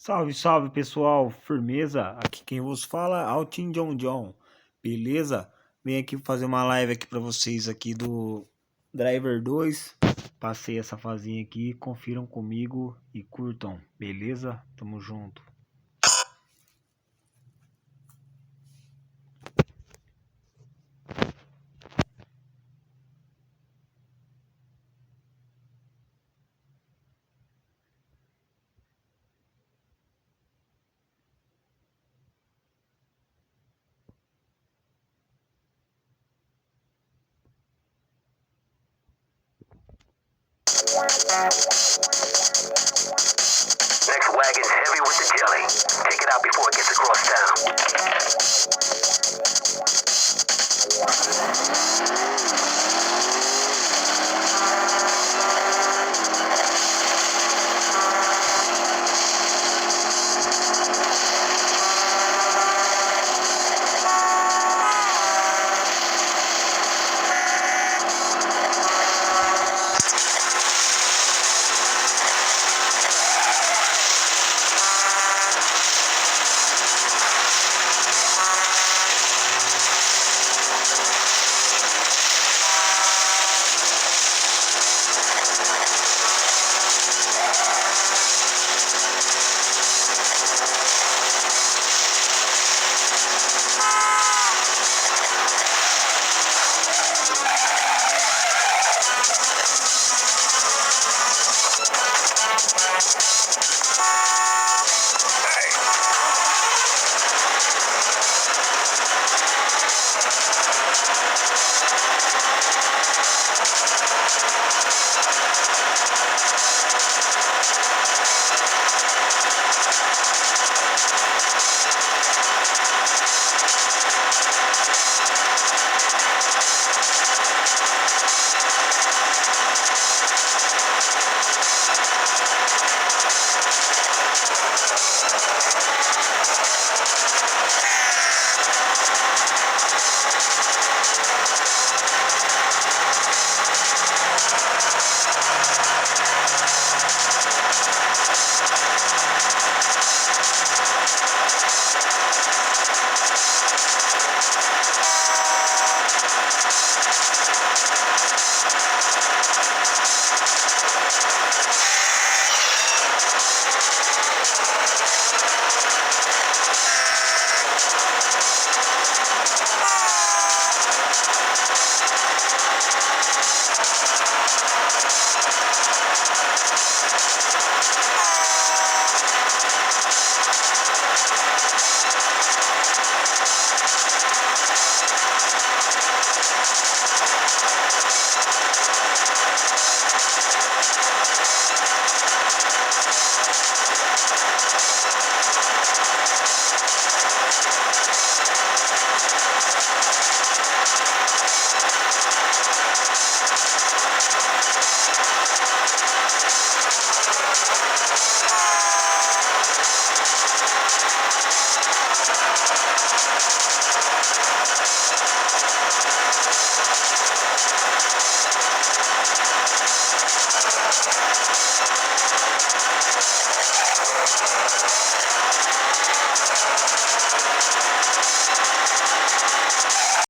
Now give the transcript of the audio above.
Salve, salve pessoal, firmeza? Aqui quem vos fala é Altin John John, beleza? Vim aqui fazer uma live aqui pra vocês aqui do Driver 2. Passei essa fazinha aqui, confiram comigo e curtam, beleza? Tamo junto. Next wagon's heavy with the jelly. Take it out before it gets across town.